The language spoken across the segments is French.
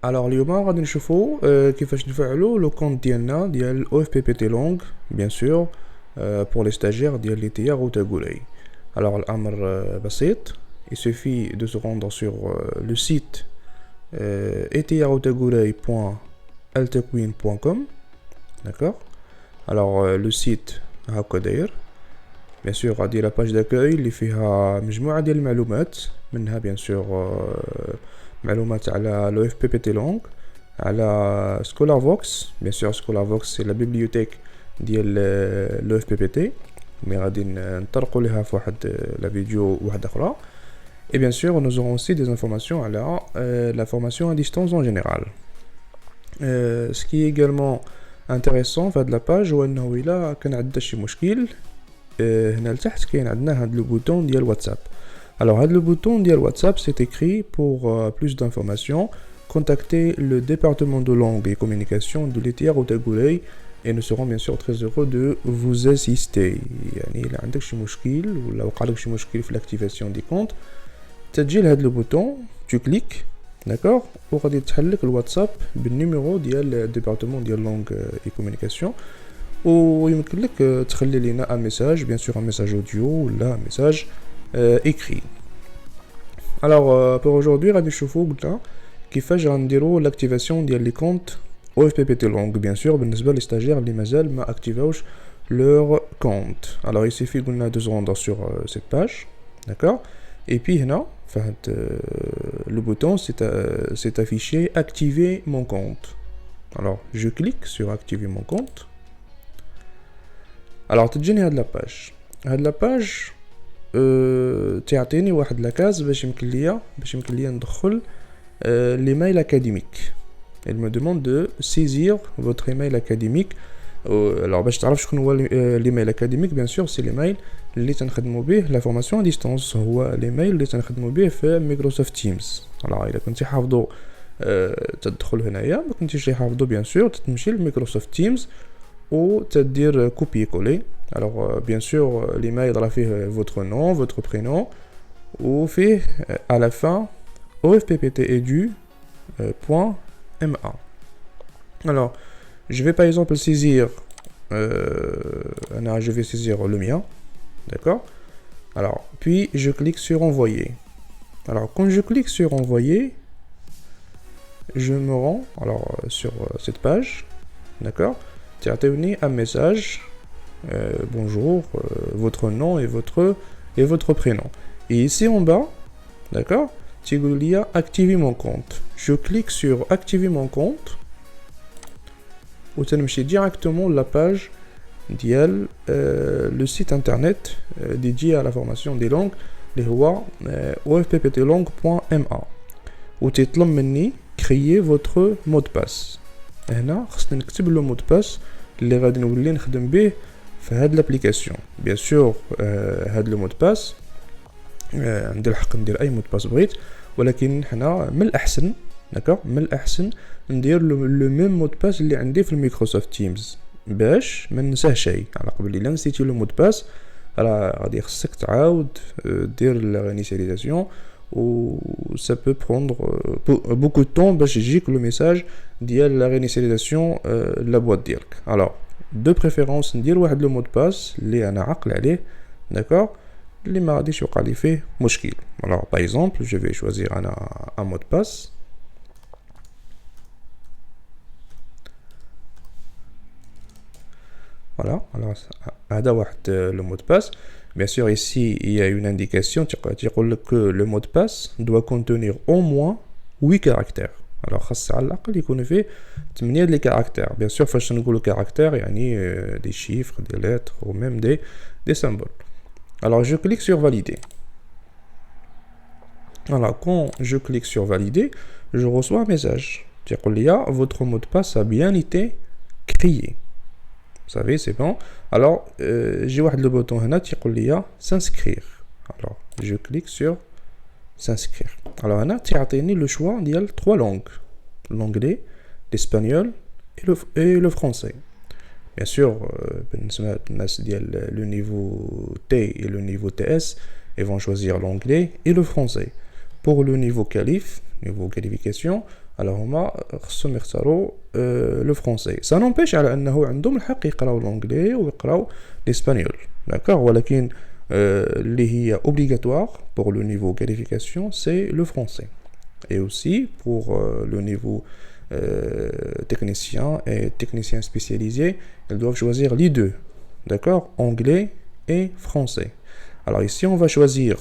Alors اليوم غادي نشوفوا كيفاش نفعلوا لو كونت ديالنا ديال OFPPT Long bien sûr pour les stagiaires ديال لي تي او تاغولاي. Alors الامر بسيط. Il suffit de se rendre sur le site etiaoutagoulay.altecwin.com. D'accord. Alors le site هاكا داير. Bien sûr غادي لا باج d'accueil اللي فيها مجموعة ديال المعلومات منها bien sûr معلومات على لو اف بي بي تي لونغ على سكولارفوكس. bien sûr سكولارفوكس سي لا بيبليوتيك ديال لو اف بي بي تي اللي غادي نطرقوا لها في واحد لا فيديو واحده اخرى. Et bien sûr, nous aurons aussi des informations à la formation à distance en général. Ce qui est également intéressant في هاد la page هو انه الا كان عندنا شي مشكل هنا لتحت كاين عندنا هاد لو بوتون ديال واتساب. Alors, le bouton de WhatsApp, c'est écrit pour plus d'informations. Contactez le département de langue et communication de l'ETR Outagoulay et nous serons bien sûr très heureux de vous assister. يعني إلا عندك شي مشكل ولا وقع لك شي مشكل في l'activation des comptes تجي لهاد لو بوتون tu cliques d'accord وغادي تحل لك الواتساب بالنيميرو ديال الديبارتمون ديال لونغ اي كومونيكاسيون ويمكن لك تخلي لينا ان ميساج bien sûr un message audio ولا un message écrit. Alors pour aujourd'hui غادي نشوفوا قلنا كيفاش غنديروا l'activation ديال لي كونت OFPPT Long bien sûr بالنسبه لي stagiaires اللي مازال ما activaوش leur compte. Alors il suffit قلنا de se rendre sur cette page d'accord et puis هنا فهاد le bouton c'est affiché activer mon compte. Alors je clique sur activer mon compte. Alors تجيني هاد لا باج تعطيني واحد لاكاز باش يمكن ليا ندخل l'email académique. Elle me demande de saisir votre email académique. Alors باش تعرف شكون هو l'email académique bien sûr c'est l'email اللي تنخدموا به لا فورماسيون ا ديستانس هو l'email اللي تنخدموا به في مايكروسوفت تيمز. alors الا كنتي حافظو تدخل هنايا ما كنتيش حافظو bien sûr تتمشي لمايكروسوفت تيمز و تدير copier coller. Alors bien sûr l'email راه فيه votre nom votre prénom ou fait à la fin ofpptedu.ma. Alors je vais par exemple saisir je vais saisir le mien d'accord. Alors puis je clique sur envoyer. Alors quand je clique sur envoyer je me rends alors sur cette page d'accord. Tu as un message bonjour votre nom et votre prénom et ici en bas d'accord tu dis activer mon compte. Je clique sur activer mon compte ou tu me directement la page ديال le site internet dédié à la formation des langues اللي هو ofpptlong.ma و تطلب مني créer votre mot de passe. هنا خصني نكتب le mot de passe اللي غادي نولي نخدم به في هاد لابليكاسيون. bien sûr هاد لو مود باس عندي الحق ندير اي مود باس بغيت ولكن حنا من الاحسن داكوغ من الاحسن ندير لو ميم مود باس اللي عندي في الميكروسوفت تيمز باش ما ننساه شيء. على قبل الا نسيتي لو مود باس راه غادي خصك تعاود دير لا رينيسياليزاسيون و ça peut prendre beaucoup de temps باش يجيك لو ميساج ديال لا رينيسياليزاسيون لا بواط ديالك. alors de préférence ندير واحد لو مود باس اللي انا عاقل عليه d'accord اللي ما غاديش يوقع لي فيه مشكل. alors par exemple je vais choisir un mot de passe. voilà alors هذا واحد le mot de passe. bien sûr ici il y a une indication تقول لك que le mot de passe doit contenir au moins 8 caractères. alors خاص على الاقل يكون فيه 8 ديال caractères. bien sûr فاش نقولوا caractères يعني des chiffres des lettres ou même des symboles. alors je clique sur valider. alors quand je clique sur valider je reçois un message تقول لي votre mot de passe a bien été créé. vous savez c'est bon. alors j'ai واحد le bouton هنا تيقول لي s'inscrire. alors je clique sur s'inscrire. alors هنا تعطيني le choix ديال 3 langues l'anglais l'espagnol et le français. bien sûr بالنسبة للناس ديال le niveau T et le niveau TS ils vont choisir l'anglais et le français. pour le niveau qualif, niveau qualification, alors هما خصهم يختاروا le français. Ça n'empêche على أنه عندهم الحق يقراو l'anglais ويقراو l'espagnol. D'accord? ولكن اللي هي obligatoire pour le niveau qualification, c'est le français. Et aussi pour le niveau technicien et technicien spécialisé, ils doivent choisir les deux. D'accord? Anglais et français. Alors ici, on va choisir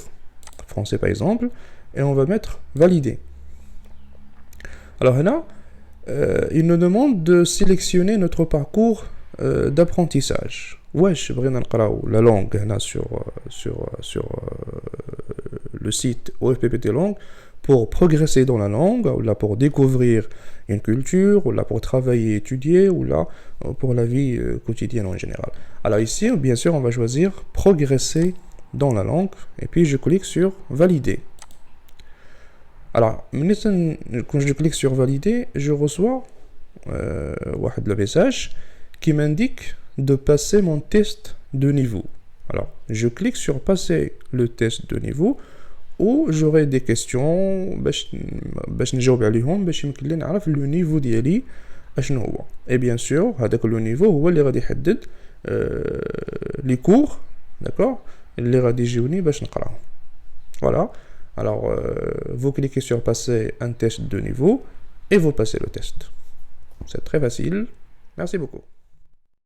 français par exemple, et on va mettre valider. Alors là, il nous demande de sélectionner notre parcours d'apprentissage. واش بغينا نقراو la langue هنا sur le site OFPPT Langue pour progresser dans la langue, ou là pour découvrir une culture, ou là pour travailler, étudier, ou là pour la vie quotidienne en général. Alors ici, bien sûr, on va choisir progresser dans la langue, et puis je clique sur valider. Alors, quand je clique sur valider, je reçois le message qui m'indique de passer mon test de niveau. Alors, je clique sur passer le test de niveau, où j'aurai des questions باش نجاوب عليهم باش يمكن لي نعرف لو نيفو ديالي اشنو هو. Et bien sûr, هذاك لو نيفو هو اللي غادي يحدد لي كور, d'accord, اللي غادي يجيوني باش نقراهم. Voilà. Alors, vous cliquez sur passer un test de niveau et vous passez le test. C'est très facile. Merci beaucoup.